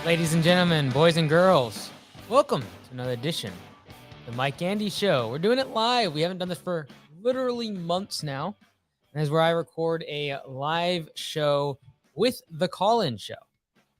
Ladies and gentlemen, boys and girls, welcome to another edition of the Mike Andy Show. We're doing it live. We haven't done this for literally months now. And this is where I record a live show with the call-in show.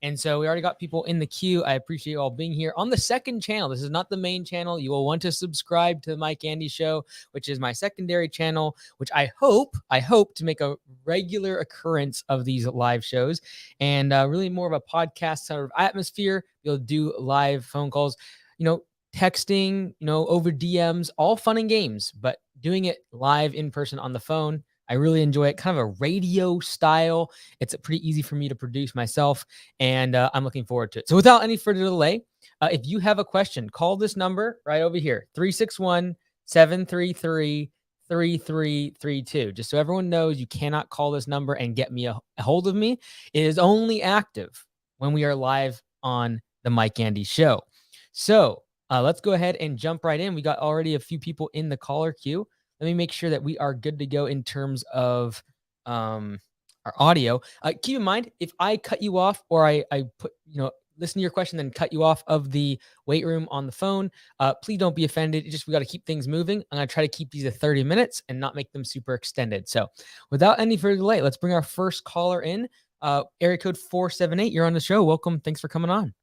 And so we already got people in the queue. I appreciate you all being here on the second channel. This is not the main channel. You will want to subscribe to the Mike Andy Show, which is my secondary channel, which I hope to make a regular occurrence of these live shows and really more of a podcast sort of atmosphere. You'll do live phone calls, texting, over DMs, all fun and games, but doing it live in person on the phone. I really enjoy it, kind of a radio style. It's pretty easy for me to produce myself, and I'm looking forward to it. So without any further delay, if you have a question, call this number right over here, 361-733-3332. Just so everyone knows, you cannot call this number and get me a hold of me. It is only active when we are live on the Mike Andy Show. So let's go ahead and jump right in. We got already a few people in the caller queue. Let me make sure that we are good to go in terms of our audio. Keep in mind, if I cut you off or I put, listen to your question, then cut you off of the weight room on the phone, please don't be offended. It's just we got to keep things moving. I'm going to try to keep these at 30 minutes and not make them super extended. So without any further delay, let's bring our first caller in. Area code 478, you're on the show. Welcome. Thanks for coming on.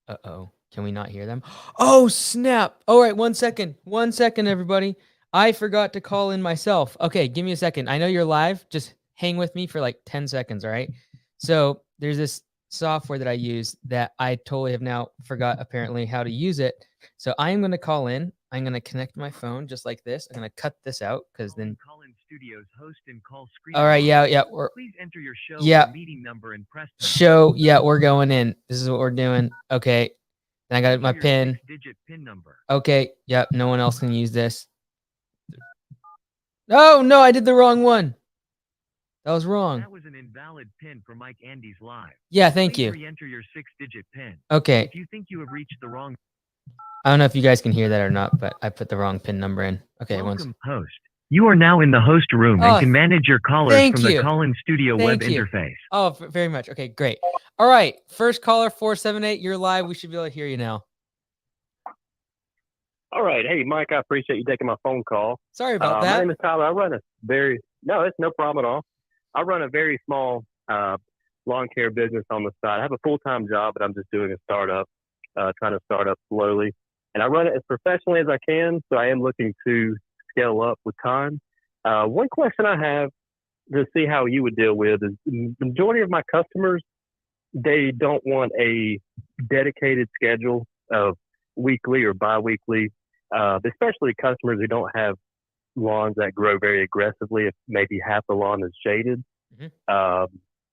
Uh-oh. Can we not hear them? Oh, snap. All right, 1 second. 1 second, everybody. I forgot to call in myself. Okay, give me a second. I know you're live. Just hang with me for like 10 seconds, all right? So there's this software that I use that I totally have now forgot apparently how to use it. So I am going to call in. I'm going to connect my phone just like this. I'm going to cut this out because then Call-in studios host and call screen. all right, yeah. Please enter your show meeting number and press show. Yeah, we're going in. This is what we're doing. Okay. Then I got my pin. 6-digit pin number. Okay. Yep. No one else can use this. Oh, no, I did the wrong one. That was wrong. That was an invalid pin for Mike Andy's live. Yeah, thank you. Re-enter your 6-digit pin. Okay. If you think you have reached the wrong... I don't know if you guys can hear that or not, but I put the wrong pin number in. Okay. Welcome, host. You are now in the host room and can manage your callers from the call-in studio web interface. Oh, very much. Okay, great. All right. First caller, 478, you're live. We should be able to hear you now. All right. Hey, Mike, I appreciate you taking my phone call. Sorry about that. My name is Tyler. I run no, it's no problem at all. I run a very small lawn care business on the side. I have a full-time job, but I'm just doing a startup, trying to start up slowly. And I run it as professionally as I can, so I am looking to scale up with time. One question I have to see how you would deal with is the majority of my customers, they don't want a dedicated schedule of weekly or bi-weekly, especially customers who don't have lawns that grow very aggressively, if maybe half the lawn is shaded. Mm-hmm.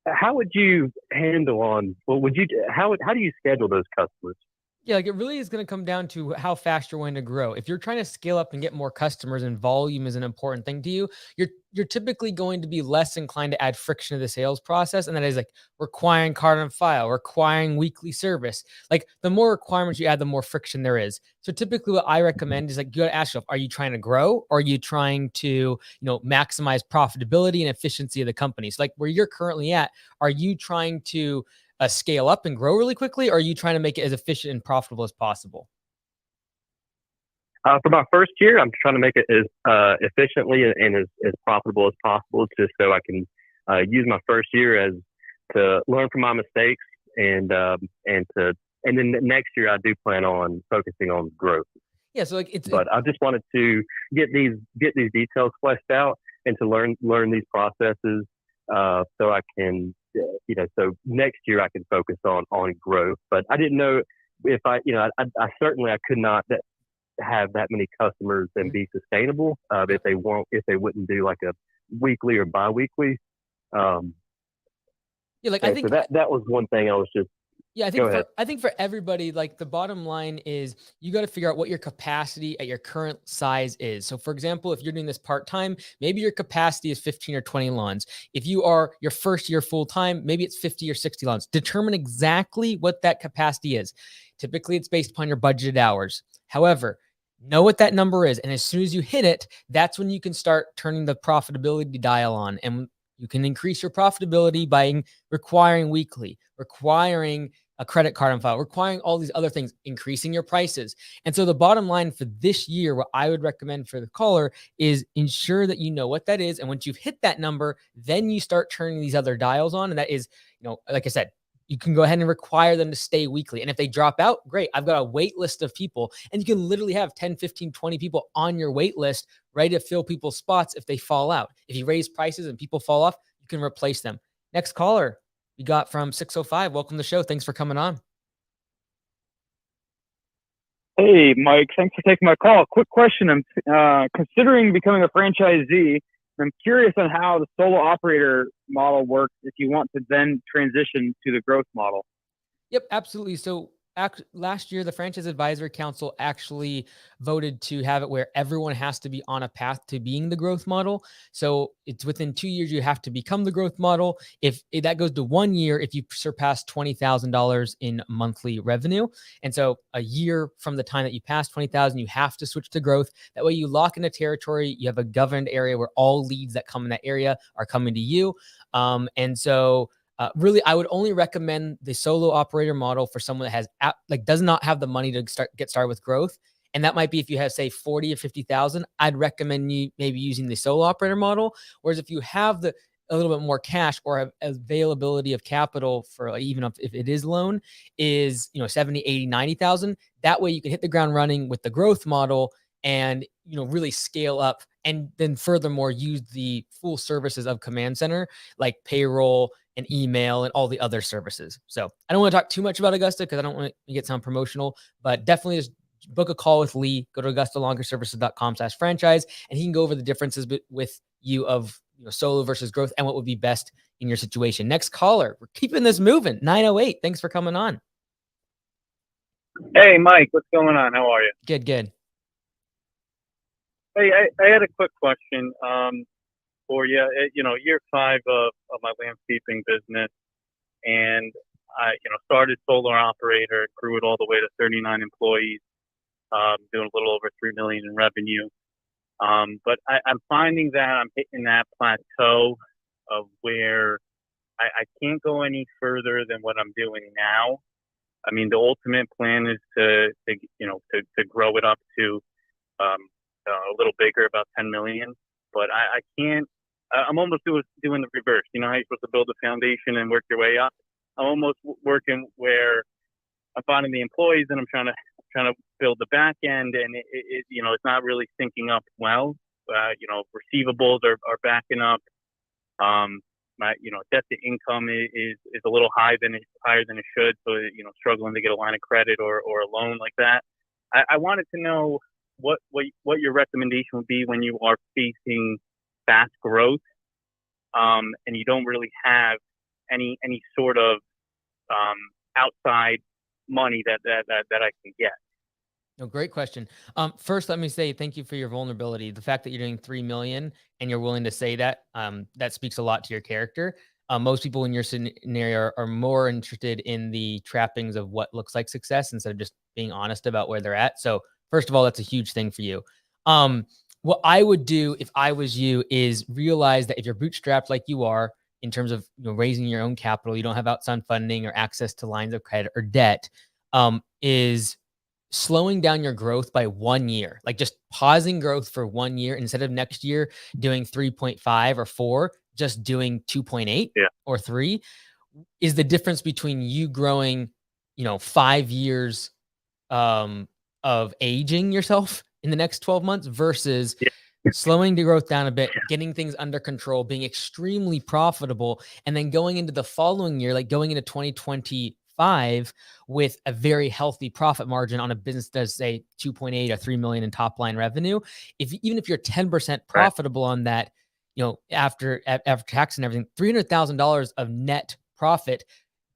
How would you handle how do you schedule those customers? Yeah, like it really is going to come down to how fast you're wanting to grow. If you're trying to scale up and get more customers and volume is an important thing to you, you're typically going to be less inclined to add friction to the sales process. And that is like requiring card on file, requiring weekly service. Like the more requirements you add, the more friction there is. So typically what I recommend is like, you got to ask yourself, are you trying to grow? Or are you trying to, maximize profitability and efficiency of the company? So like where you're currently at, are you trying to scale up and grow really quickly, or are you trying to make it as efficient and profitable as possible? For my first year, I'm trying to make it as efficiently and as profitable as possible, just so I can use my first year as to learn from my mistakes, and then the next year I do plan on focusing on growth. Yeah, so like but I just wanted to get these details fleshed out and to learn these processes, so I can. So next year I can focus on growth, but I didn't know if I certainly I could not have that many customers and be sustainable if they wouldn't do like a weekly or biweekly. I think so that was one thing I was just. Yeah, I think for everybody, like the bottom line is you got to figure out what your capacity at your current size is. So for example, if you're doing this part-time, maybe your capacity is 15 or 20 lawns. If you are your first year full-time, maybe it's 50 or 60 lawns. Determine exactly what that capacity is. Typically, it's based upon your budgeted hours. However, know what that number is. And as soon as you hit it, that's when you can start turning the profitability dial on. And You can increase your profitability by requiring weekly, requiring a credit card on file, requiring all these other things, increasing your prices. And so the bottom line for this year, what I would recommend for the caller is ensure that you know what that is. And once you've hit that number, then you start turning these other dials on. And that is, like I said, you can go ahead and require them to stay weekly. And if they drop out, great. I've got a wait list of people, and you can literally have 10, 15, 20 people on your wait list ready to fill people's spots if they fall out. If you raise prices and people fall off, you can replace them. Next caller we got from 605. Welcome to the show. Thanks for coming on. Hey, Mike. Thanks for taking my call. Quick question. I'm considering becoming a franchisee. I'm curious on how the solo operator model works if you want to then transition to the growth model. Yep, absolutely. So last year, the Franchise Advisory Council actually voted to have it where everyone has to be on a path to being the growth model. So it's within 2 years, you have to become the growth model. If that goes to 1 year, if you surpass $20,000 in monthly revenue. And so a year from the time that you pass 20,000, you have to switch to growth. That way you lock in a territory. You have a governed area where all leads that come in that area are coming to you. Really, I would only recommend the solo operator model for someone that has does not have the money to get started with growth. And that might be if you have, say, 40 or 50,000, I'd recommend you maybe using the solo operator model. Whereas if you have a little bit more cash or have availability of capital for even if it is loan is, 70, 80, 90,000, that way you can hit the ground running with the growth model and, really scale up. And then furthermore, use the full services of Command Center, like payroll and email and all the other services. So I don't want to talk too much about Augusta because I don't want to get sound promotional, but definitely just book a call with Lee. Go to AugustaLongerServices.com/franchise, and he can go over the differences with you of solo versus growth and what would be best in your situation. Next caller, we're keeping this moving. 908. Thanks for coming on. Hey, Mike, what's going on? How are you? Good. Hey, I had a quick question for you. Year 5 of my landscaping business, and I, started solar operator, grew it all the way to 39 employees, doing a little over $3 million in revenue. But I'm finding that I'm hitting that plateau of where I can't go any further than what I'm doing now. I mean, the ultimate plan is to grow it up to a little bigger, about 10 million. But I can't. I'm almost doing the reverse. You know how you're supposed to build a foundation and work your way up. I'm almost working where I'm finding the employees and I'm trying to build the back end, and it's not really syncing up well. Receivables are backing up. My debt to income is a little higher than it should. So struggling to get a line of credit or a loan like that. I wanted to know what your recommendation would be when you are facing fast growth, and you don't really have any sort of outside money that I can get. No, great question. First, let me say thank you for your vulnerability. The fact that you're doing 3 million and you're willing to say that, that speaks a lot to your character. Most people in your scenario are more interested in the trappings of what looks like success instead of just being honest about where they're at. So first of all, that's a huge thing for you. What I would do if I was you is realize that if you're bootstrapped like you are in terms of raising your own capital, you don't have outside funding or access to lines of credit or debt, is slowing down your growth by 1 year, like just pausing growth for 1 year instead of next year doing 3.5 or 4, just doing 2.8 or 3 is the difference between you growing, 5 years of aging yourself in the next 12 months versus slowing the growth down a bit, getting things under control, being extremely profitable, and then going into the following year, like going into 2025 with a very healthy profit margin on a business that does say 2.8 or 3 million in top line revenue. Even if you're 10% profitable on that, after tax and everything, $300,000 of net profit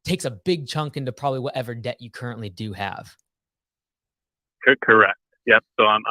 takes a big chunk into probably whatever debt you currently do have. Correct. Yep. So I'm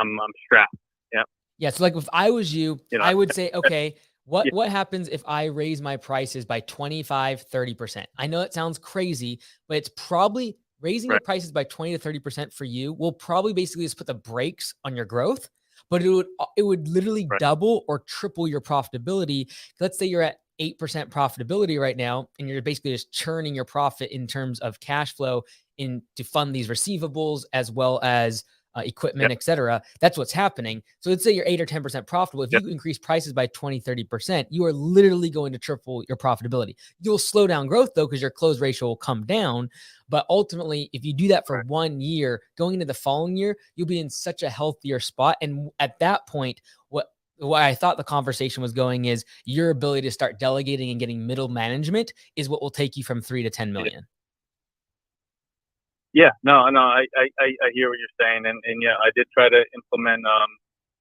strapped. Yep. Yeah. So like if I was you, I would say, okay, what happens if I raise my prices by 25, 30%? I know it sounds crazy, but it's probably raising your prices by 20 to 30% for you will probably basically just put the brakes on your growth, but it would literally double or triple your profitability. Let's say you're at 8% profitability right now, and you're basically just churning your profit in terms of cash flow to fund these receivables as well as equipment, et cetera. That's what's happening. So let's say you're 8 or 10% profitable. If you increase prices by 20, 30%, you are literally going to triple your profitability. You'll slow down growth though, because your close ratio will come down. But ultimately, if you do that for 1 year, going into the following year, you'll be in such a healthier spot. And at that point, what I thought the conversation was going is your ability to start delegating and getting middle management is what will take you from 3 to 10 million. Yeah, no, I hear what you're saying, and yeah, I did try to implement, have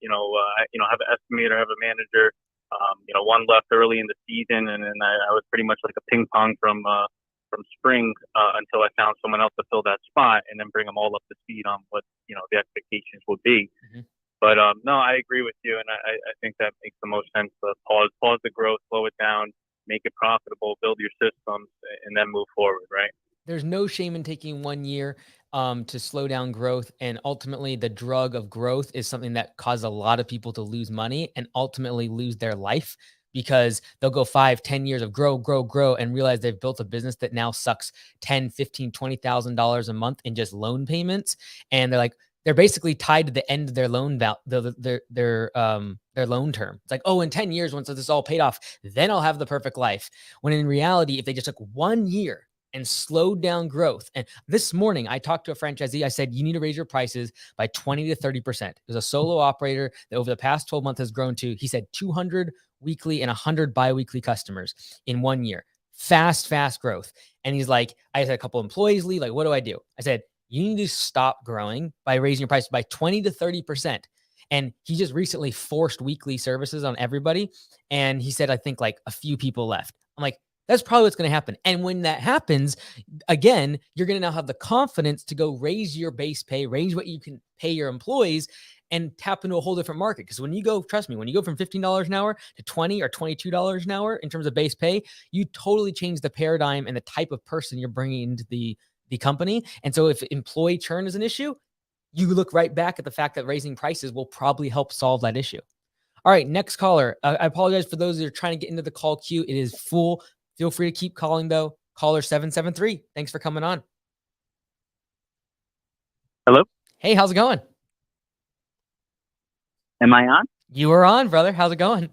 an estimator, have a manager. One left early in the season, and then I was pretty much like a ping pong from spring until I found someone else to fill that spot, and then bring them all up to speed on what the expectations would be. Mm-hmm. But no, I agree with you, and I think that makes the most sense. To pause the growth, slow it down, make it profitable, build your systems, and then move forward. Right. There's no shame in taking 1 year to slow down growth. And ultimately, the drug of growth is something that causes a lot of people to lose money and ultimately lose their life, because they'll go 5, 10 years of grow, and realize they've built a business that now sucks $10, $15, $20,000 a month in just loan payments. And they're basically tied to the end of their loan their loan term. It's like, oh, in 10 years, once this is all paid off, then I'll have the perfect life. When in reality, if they just took 1 year and slowed down growth. And this morning, I talked to a franchisee. I said, you need to raise your prices by 20 to 30%. There's a solo operator that over the past 12 months has grown to, he said, 200 weekly and 100 biweekly customers in 1 year. Fast growth. And he's like, I had a couple employees leave. Like, what do I do? I said, you need to stop growing by raising your price by 20 to 30%. And he just recently forced weekly services on everybody. And he said, I think like a few people left. I'm like, that's probably what's going to happen. And when that happens, again, you're going to now have the confidence to go raise your base pay, raise what you can pay your employees, and tap into a whole different market. Because when you go, trust me, when you go from $15 an hour to $20 or $22 an hour in terms of base pay, you totally change the paradigm and the type of person you're bringing into the company. And so if employee churn is an issue, you look right back at the fact that raising prices will probably help solve that issue. All right, next caller. I apologize for those that are trying to get into the call queue. It is full. Feel free to keep calling, though. Caller 773. Thanks for coming on. Hello? Hey, how's it going? Am I on? You are on, brother. How's it going?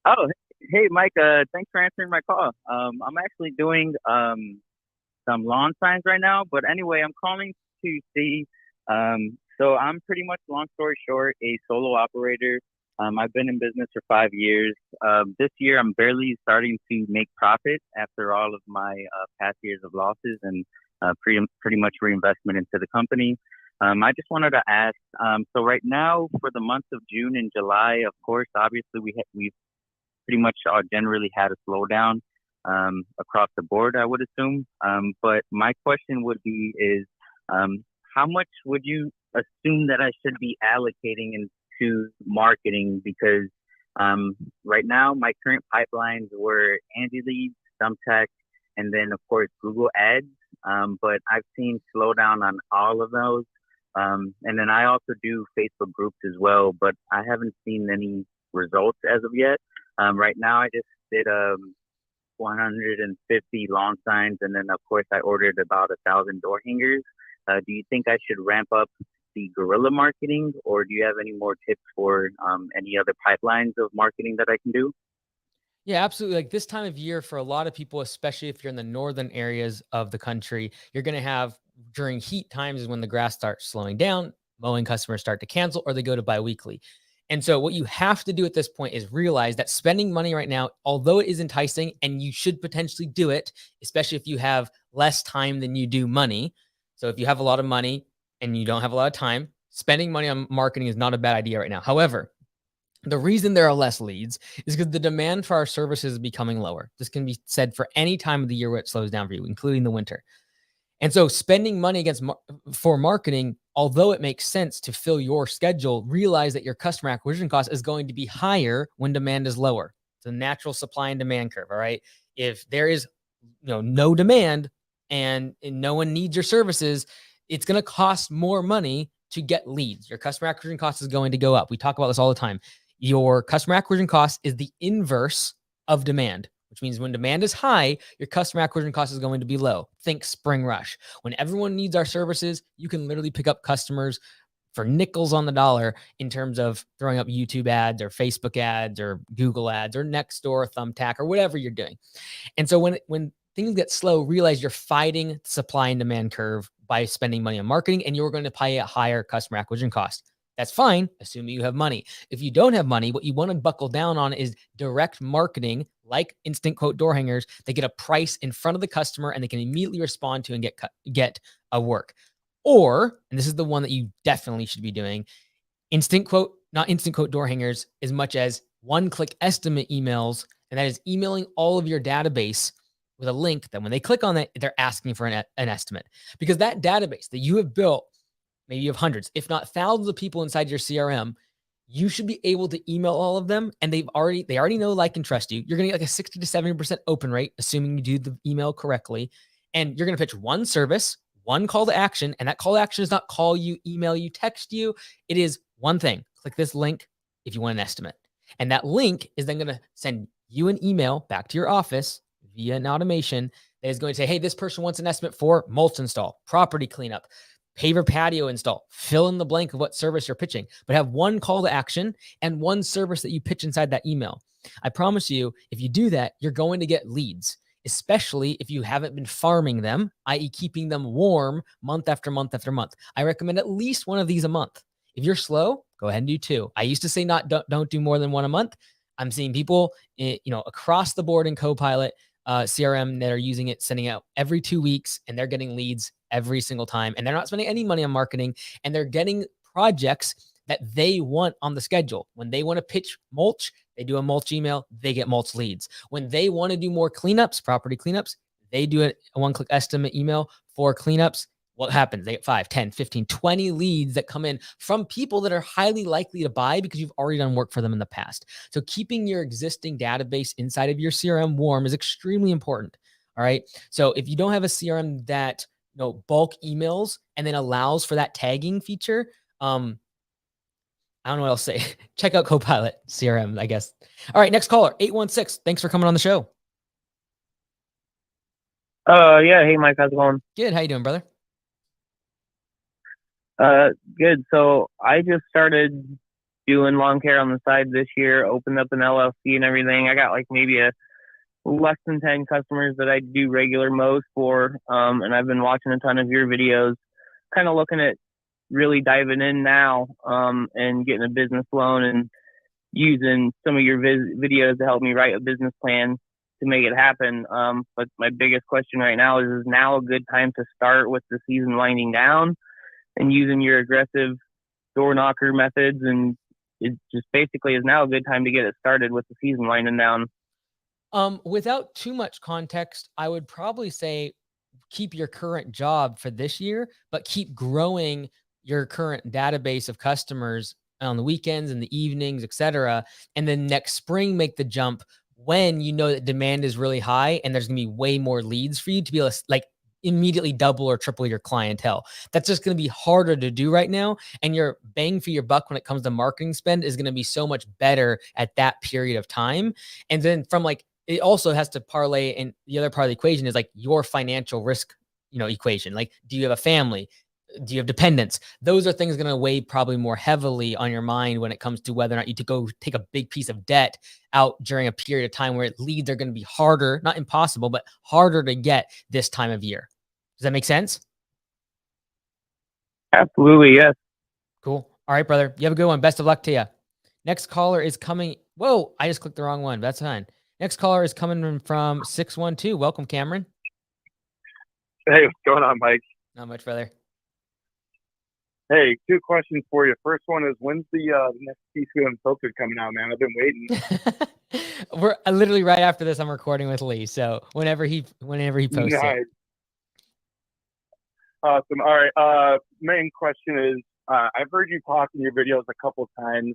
Oh, hey, Mike. Thanks for answering my call. I'm actually doing some lawn signs right now. But anyway, I'm calling to see. So I'm pretty much, long story short, a solo operator. I've been in business for 5 years. This year, I'm barely starting to make profit after all of my past years of losses and pretty much reinvestment into the company. I just wanted to ask, so right now for the months of June and July, of course, obviously we've pretty much generally had a slowdown across the board, I would assume. But my question would be is, how much would you assume that I should be allocating into marketing? Because right now my current pipelines were Andy Leads, Thumbtack, and then of course Google Ads. But I've seen slowdown on all of those. And then I also do Facebook groups as well, but I haven't seen any results as of yet. Right now I just did 150 lawn signs, and then of course I ordered about 1,000 door hangers. Do you think I should ramp up the guerrilla marketing, or do you have any more tips for any other pipelines of marketing that I can do? Yeah, absolutely. Like this time of year for a lot of people, especially if you're in the northern areas of the country, you're going to have during heat times is when the grass starts slowing down, mowing customers start to cancel, or they go to biweekly. And so what you have to do at this point is realize that spending money right now, although it is enticing and you should potentially do it, especially if you have less time than you do money. So if you have a lot of money and you don't have a lot of time, spending money on marketing is not a bad idea right now. However, the reason there are less leads is because the demand for our services is becoming lower. This can be said for any time of the year where it slows down for you, including the winter. And so spending money for marketing, although it makes sense to fill your schedule, realize that your customer acquisition cost is going to be higher when demand is lower. It's a natural supply and demand curve, all right? If there is no demand and no one needs your services, it's going to cost more money to get leads. Your customer acquisition cost is going to go up. We talk about this all the time. Your customer acquisition cost is the inverse of demand, which means when demand is high, your customer acquisition cost is going to be low. Think spring rush. When everyone needs our services, you can literally pick up customers for nickels on the dollar in terms of throwing up YouTube ads or Facebook ads or Google ads or Nextdoor, Thumbtack, or whatever you're doing. And so when things get slow, realize you're fighting the supply and demand curve by spending money on marketing, and you're going to pay a higher customer acquisition cost. That's fine, assuming you have money. If you don't have money, what you want to buckle down on is direct marketing, like instant quote door hangers. They get a price in front of the customer and they can immediately respond to and get a work. Or, and this is the one that you definitely should be doing, not instant quote door hangers, as much as one-click estimate emails, and that is emailing all of your database with a link that when they click on it, they're asking for an estimate. Because that database that you have built, maybe you have hundreds, if not thousands of people inside your CRM, you should be able to email all of them, and they already know, like, and trust you. You're going to get like a 60 to 70% open rate, assuming you do the email correctly, and you're going to pitch one service, one call to action, and that call to action is not call you, email you, text you. It is one thing. Click this link if you want an estimate. And that link is then going to send you an email back to your office via an automation that is going to say, hey, this person wants an estimate for mulch install, property cleanup, paver patio install. Fill in the blank of what service you're pitching, but have one call to action and one service that you pitch inside that email. I promise you, if you do that, you're going to get leads, especially if you haven't been farming them, i.e. keeping them warm month after month after month. I recommend at least one of these a month. If you're slow, go ahead and do two. I used to say don't do more than one a month. I'm seeing people, across the board in Copilot CRM that are using it, sending out every 2 weeks, and they're getting leads every single time. And they're not spending any money on marketing, and they're getting projects that they want on the schedule. When they want to pitch mulch, they do a mulch email, they get mulch leads. When they want to do more cleanups, property cleanups, they do a one-click estimate email for cleanups. What happens? They get 5, 10, 15, 20 leads that come in from people that are highly likely to buy because you've already done work for them in the past. So keeping your existing database inside of your CRM warm is extremely important. All right. So if you don't have a CRM that bulk emails and then allows for that tagging feature, I don't know what else to say. Check out Copilot CRM, I guess. All right, next caller, 816. Thanks for coming on the show. Yeah. Hey, Mike. How's it going? Good. How you doing, brother? Good. So I just started doing lawn care on the side this year, opened up an LLC and everything. I got like maybe less than 10 customers that I do regular mows for. And I've been watching a ton of your videos, kind of looking at really diving in now, and getting a business loan and using some of your videos to help me write a business plan to make it happen. But my biggest question right now is now a good time to start with the season winding down and using your aggressive door knocker methods? And it just basically is now a good time to get it started with the season winding down. Without too much context, I would probably say keep your current job for this year, but keep growing your current database of customers on the weekends and the evenings, etc. And then next spring, make the jump when you know that demand is really high and there's gonna be way more leads for you to be able to immediately double or triple your clientele. That's just going to be harder to do right now. And your bang for your buck when it comes to marketing spend is going to be so much better at that period of time. And then it also has to parlay, and the other part of the equation is your financial risk, equation. Do you have a family? Do you have dependents? Those are things going to weigh probably more heavily on your mind when it comes to whether or not you to go take a big piece of debt out during a period of time where leads are going to be harder, not impossible, but harder to get this time of year. Does that make sense? Absolutely, yes. Cool. All right, brother. You have a good one. Best of luck to you. Next caller is coming. Whoa, I just clicked the wrong one. That's fine. Next caller is coming from 612. Welcome, Cameron. Hey, what's going on, Mike? Not much, brother. Hey, 2 questions for you. First one is, when's the next TCM filter coming out, man? I've been waiting. We're literally right after this. I'm recording with Lee, so whenever he posts nice. it. Awesome. All right. Main question is, I've heard you talk in your videos a couple times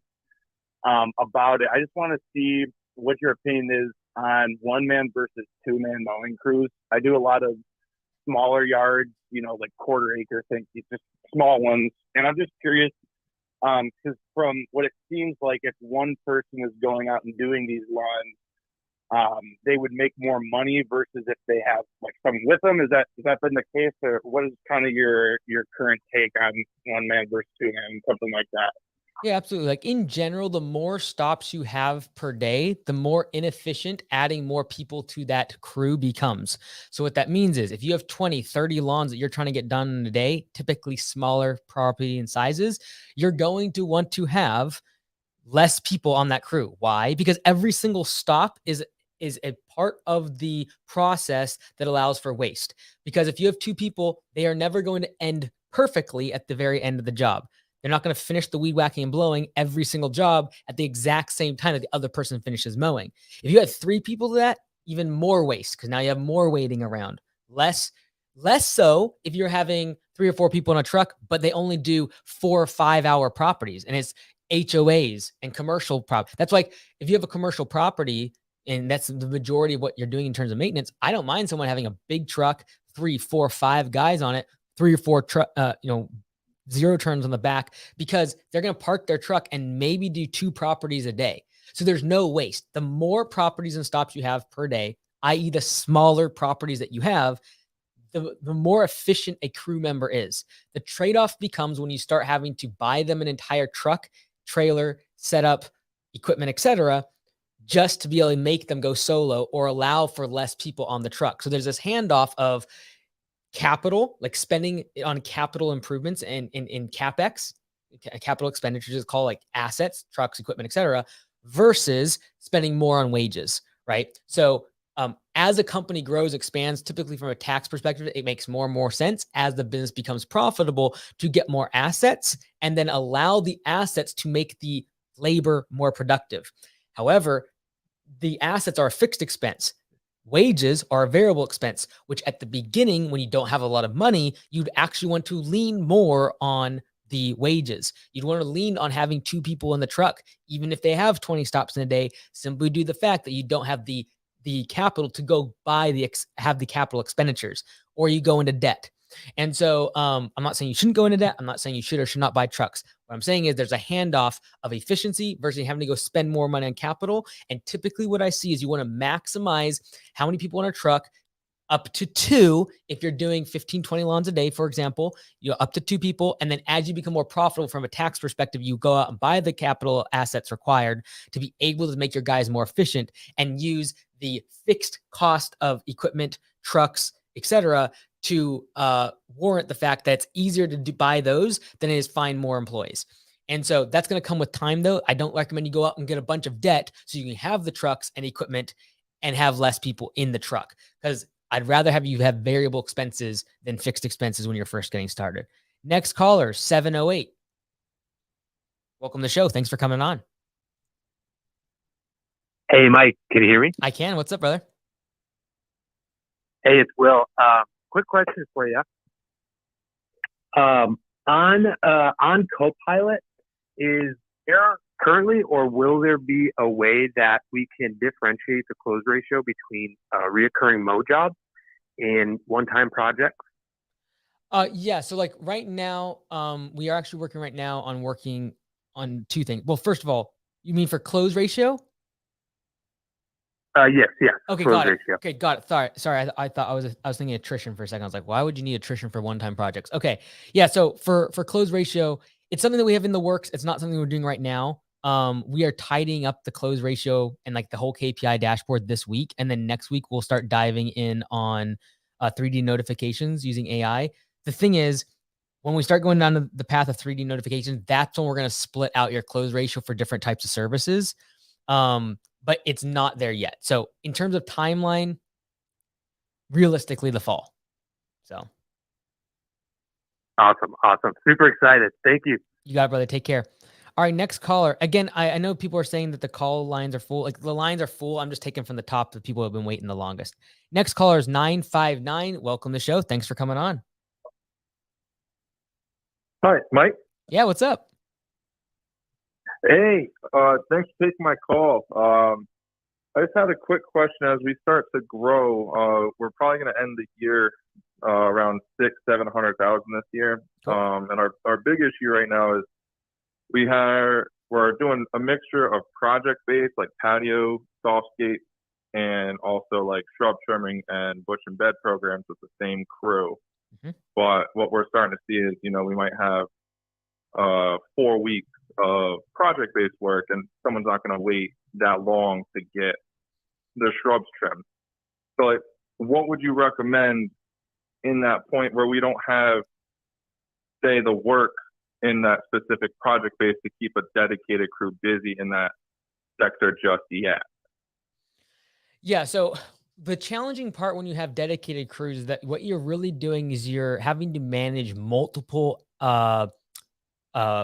about it. I just want to see what your opinion is on 1-man versus 2-man mowing crews. I do a lot of smaller yards, like quarter acre things, just small ones. And I'm just curious, because from what it seems like, if one person is going out and doing these lawns, they would make more money versus if they have like someone with them. Is that been the case, or what is kind of your current take on one man versus two man, something like that? Yeah, absolutely. Like in general, the more stops you have per day, the more inefficient adding more people to that crew becomes. So what that means is if you have 20, 30 lawns that you're trying to get done in a day, typically smaller property and sizes, you're going to want to have less people on that crew. Why? Because every single stop is a part of the process that allows for waste. Because if you have two people, they are never going to end perfectly at the very end of the job. They're not going to finish the weed whacking and blowing every single job at the exact same time that the other person finishes mowing. If you had three people to that, even more waste because now you have more waiting around. Less so if you're having 3 or 4 people in a truck, but they only do 4 or 5 hour properties and it's HOAs and commercial property. That's like if you have a commercial property and that's the majority of what you're doing in terms of maintenance, I don't mind someone having a big truck, 3, 4, 5 guys on it, 3 or 4 zero turns on the back because they're going to park their truck and maybe do 2 properties a day. So there's no waste. The more properties and stops you have per day, i.e. the smaller properties that you have, the more efficient a crew member is. The trade-off becomes when you start having to buy them an entire truck, trailer, setup, equipment, etc., just to be able to make them go solo or allow for less people on the truck. So there's this handoff of capital, like spending on capital improvements and in CapEx, capital expenditures is called like assets, trucks, equipment, etc., versus spending more on wages, right? So as a company grows, expands, typically from a tax perspective, it makes more and more sense as the business becomes profitable to get more assets and then allow the assets to make the labor more productive. However, the assets are a fixed expense. Wages are a variable expense, which at the beginning, when you don't have a lot of money, you'd actually want to lean more on the wages. You'd want to lean on having 2 people in the truck, even if they have 20 stops in a day, simply due to the fact that you don't have the capital to go buy have the capital expenditures, or you go into debt. And so I'm not saying you shouldn't go into debt. I'm not saying you should or should not buy trucks. What I'm saying is there's a handoff of efficiency versus having to go spend more money on capital. And typically what I see is you want to maximize how many people in a truck, up to 2 if you're doing 15, 20 lawns a day, for example, you're up to 2 people. And then as you become more profitable from a tax perspective, you go out and buy the capital assets required to be able to make your guys more efficient and use the fixed cost of equipment, trucks, etc., to warrant the fact that it's easier to buy those than it is find more employees. And so that's going to come with time, though. I don't recommend you go out and get a bunch of debt so you can have the trucks and equipment and have less people in the truck, because I'd rather have you have variable expenses than fixed expenses when you're first getting started. Next caller, 708. Welcome to the show. Thanks for coming on. Hey, Mike, can you hear me? I can. What's up, brother? Hey, it's Will. Quick question for you. On Copilot, is there currently, or will there be a way that we can differentiate the close ratio between reoccurring mow jobs and one-time projects? Yeah. So like right now, we are actually working right now on working on 2 things. Well, first of all, you mean for close ratio? Yes. Okay, got it. Ratio. Okay, got it. Sorry. I thought I was thinking attrition for a second. I was like, why would you need attrition for one-time projects? Okay, yeah. So for close ratio, it's something that we have in the works. It's not something we're doing right now. We are tidying up the close ratio and like the whole KPI dashboard this week, and then next week we'll start diving in on 3D notifications using AI. The thing is, when we start going down the path of 3D notifications, that's when we're going to split out your close ratio for different types of services. But it's not there yet. So in terms of timeline, realistically, the fall. So. Awesome. Super excited. Thank you. You got it, brother. Take care. All right, next caller. Again, I know people are saying that the call lines are full. Like the lines are full. I'm just taking from the top the people who have been waiting the longest. Next caller is 959. Welcome to the show. Thanks for coming on. Hi, Mike. Yeah, what's up? Hey, thanks for taking my call. I just had a quick question. As we start to grow, we're probably going to end the year around 600,000-700,000 this year. And our big issue right now is we're doing a mixture of project based like patio, softscape, and also like shrub trimming and bush and bed programs with the same crew. Mm-hmm. But what we're starting to see is, we might have 4 weeks of project-based work, and someone's not going to wait that long to get their shrubs trimmed. So, like, what would you recommend in that point where we don't have, say, the work in that specific project base to keep a dedicated crew busy in that sector just yet? Yeah. So the challenging part when you have dedicated crews is that what you're really doing is you're having to manage multiple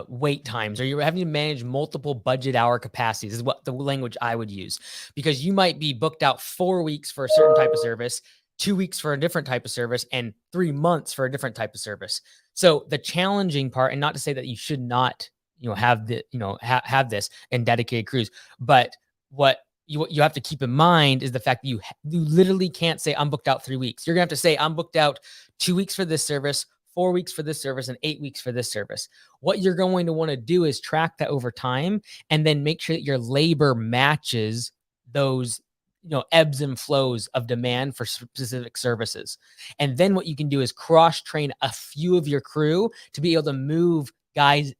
wait times, or you're having to manage multiple budget hour capacities is what the language I would use, because you might be booked out 4 weeks for a certain type of service, 2 weeks for a different type of service, and 3 months for a different type of service. So the challenging part, and not to say that you should not, have the, have this in dedicated crews, but what you have to keep in mind is the fact that you literally can't say I'm booked out 3 weeks. You're gonna have to say I'm booked out 2 weeks for this service, 4 weeks for this service, and 8 weeks for this service. What you're going to want to do is track that over time and then make sure that your labor matches those, ebbs and flows of demand for specific services. And then what you can do is cross train a few of your crew to be able to move guys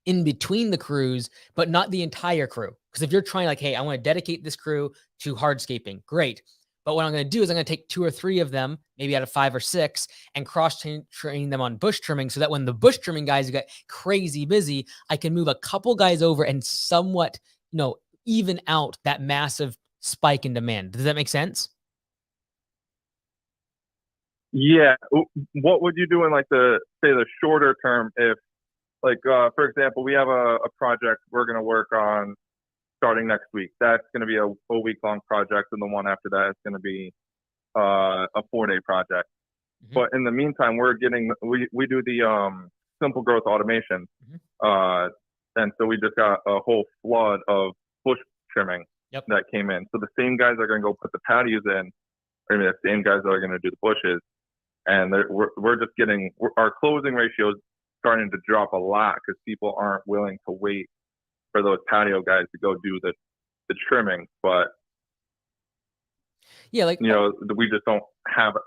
in between the crews, but not the entire crew. Because if you're trying like, hey, I want to dedicate this crew to hardscaping, great. But what I'm going to do is I'm going to take 2 or 3 of them, maybe out of 5 or 6, and cross-train them on bush trimming so that when the bush trimming guys get crazy busy, I can move a couple guys over and somewhat, even out that massive spike in demand. Does that make sense? Yeah. What would you do in like the shorter term if, like, for example, we have a project we're going to work on starting next week. That's going to be a week-long project, and the one after that is going to be a 4-day project. Mm-hmm. But in the meantime, we do the simple growth automation, and so we just got a whole flood of bush trimming that came in. So the same guys are going to go put the patios in, or the same guys that are going to do the bushes, and we're just getting our closing ratios starting to drop a lot because people aren't willing to wait for those patio guys to go do the trimming. But yeah, like, we just don't have it.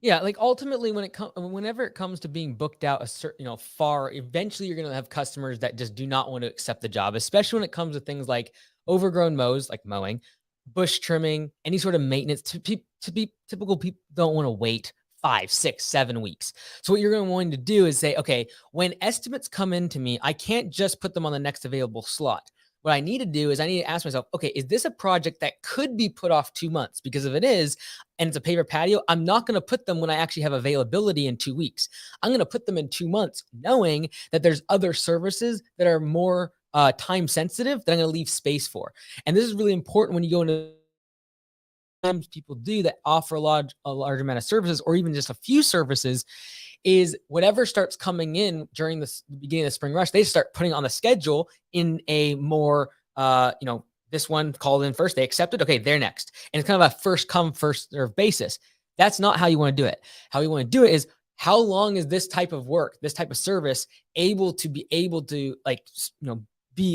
Yeah, like ultimately whenever it comes to being booked out a certain, far, eventually you're going to have customers that just do not want to accept the job, especially when it comes to things like overgrown mows, like mowing, bush trimming, any sort of maintenance. To be typical, people don't want to wait 5, 6, 7 weeks. So what you're going to want to do is say, okay, when estimates come into me, I can't just put them on the next available slot. What I need to do is I need to ask myself, okay, is this a project that could be put off 2 months? Because if it is, and it's a paver patio, I'm not going to put them when I actually have availability in 2 weeks. I'm going to put them in 2 months, knowing that there's other services that are more time sensitive that I'm going to leave space for. And this is really important when you go into times people do that offer a large amount of services, or even just a few services, is whatever starts coming in during the beginning of the spring rush, they start putting on the schedule in a more, this one called in first, they accepted, okay, they're next. And it's kind of a first come, first serve basis. That's not how you want to do it. How you want to do it is, how long is this type of work, this type of service able to be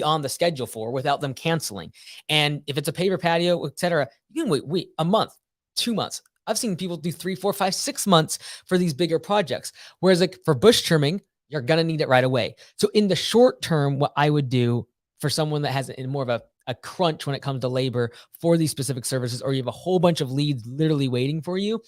on the schedule for without them canceling? And if it's a paver patio, et cetera, you can wait a month, 2 months. I've seen people do 3, 4, 5, 6 months for these bigger projects. Whereas like for bush trimming, you're going to need it right away. So in the short term, what I would do for someone that has more of a crunch when it comes to labor for these specific services, or you have a whole bunch of leads literally waiting for you,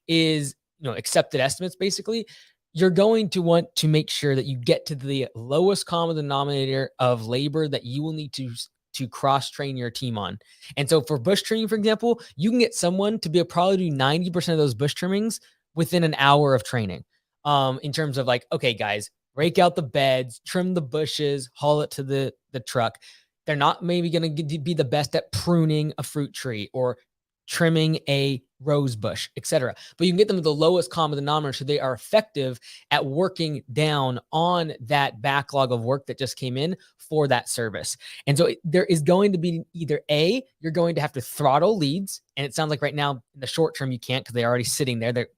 is, accepted estimates, basically. You're going to want to make sure that you get to the lowest common denominator of labor that you will need to cross-train your team on. And so for bush trimming, for example, you can get someone to probably do 90% of those bush trimmings within an hour of training. In terms of like, okay, guys, rake out the beds, trim the bushes, haul it to the truck. They're not maybe going to be the best at pruning a fruit tree or trimming a rose bush, etc. But you can get them to the lowest common denominator, so they are effective at working down on that backlog of work that just came in for that service. And so there is going to be either A, you're going to have to throttle leads, and it sounds like right now in the short term you can't because they're already sitting there. The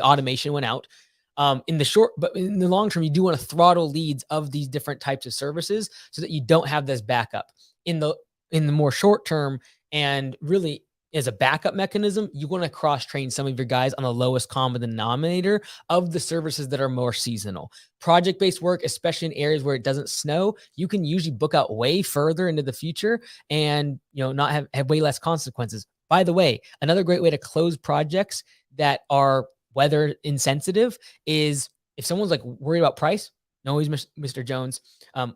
automation went out. But in the long term, you do want to throttle leads of these different types of services so that you don't have this backup. In the more short term, And really, as a backup mechanism, you want to cross-train some of your guys on the lowest common denominator of the services that are more seasonal. Project-based work, especially in areas where it doesn't snow, you can usually book out way further into the future and not have way less consequences. By the way, another great way to close projects that are weather insensitive is if someone's like worried about price. No, he's Mr. Jones.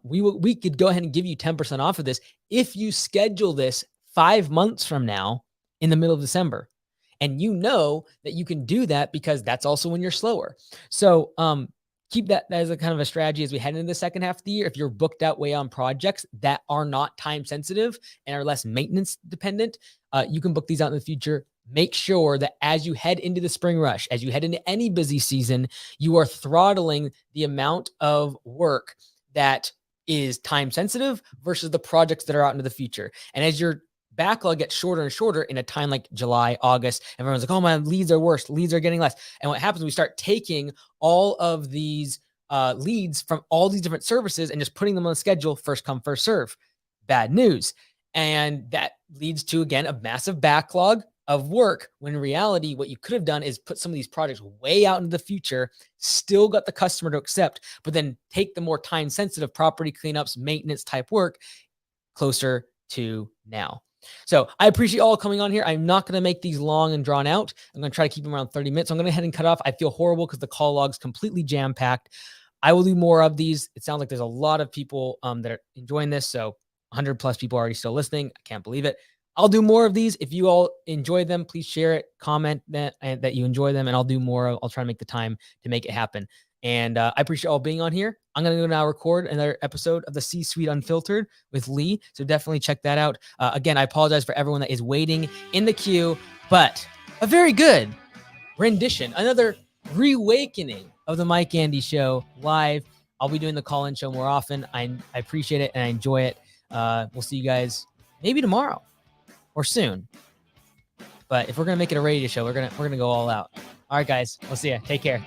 We could go ahead and give you 10% off of this if you schedule this 5 months from now in the middle of December. And you know that you can do that because that's also when you're slower. So keep that as a kind of a strategy as we head into the second half of the year. If you're booked out way on projects that are not time sensitive and are less maintenance dependent, you can book these out in the future. Make sure that as you head into the spring rush, as you head into any busy season, you are throttling the amount of work that is time sensitive versus the projects that are out into the future. And as your backlog gets shorter and shorter in a time like July, August, everyone's like, oh, my leads are worse. Leads are getting less. And what happens, we start taking all of these leads from all these different services and just putting them on the schedule, first come, first serve. Bad news. And that leads to, again, a massive backlog of work, when in reality, what you could have done is put some of these projects way out into the future, still got the customer to accept, but then take the more time sensitive property cleanups, maintenance type work closer to now. So I appreciate you all coming on here. I'm not going to make these long and drawn out. I'm going to try to keep them around 30 minutes. So I'm going to head and cut off. I feel horrible because the call log's completely jam packed. I will do more of these. It sounds like there's a lot of people that are enjoying this. So 100 plus people are already still listening. I can't believe it. I'll do more of these. If you all enjoy them, please share it, comment that you enjoy them, and I'll do more. I'll try to make the time to make it happen. And I appreciate all being on here. I'm going to go now record another episode of the C-Suite Unfiltered with Lee. So definitely check that out. Again, I apologize for everyone that is waiting in the queue, but a very good rendition, another reawakening of the Mike Andy Show live. I'll be doing the call-in show more often. I appreciate it and I enjoy it. We'll see you guys maybe tomorrow or soon. But if we're going to make it a radio show, we're going to go all out. All right, guys. We'll see you. Take care.